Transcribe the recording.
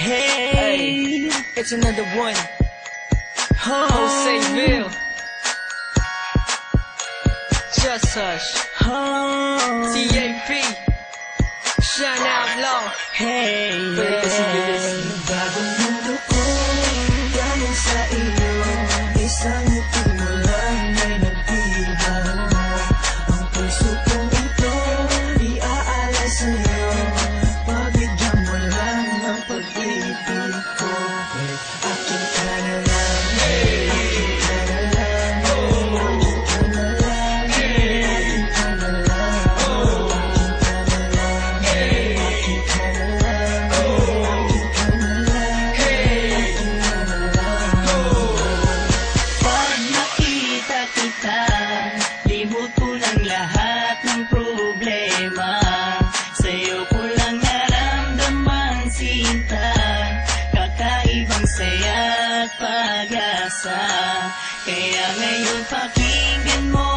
Hey, it's another one. Joseville. Just Hush. TAP. Shine Out Law. Hey, Bagong mundo ko, galing sa iyo. Isang ngiti mo lang ay nagbibago. Ang puso kong ito, iaalay sa'yo. Pabigyan mo lang ng pag-ibig ko. Akin ka na lang, akin ka na lang, akin ka na lang, akin ka na lang, akin ka na lang, akin ka na lang. Pag nakita kita, limot ko lang lahat ng problema. Sa'yo ko lang naramdaman sinta, kakaibang saya at pag-asa. Kaya ngayon pakinggan mo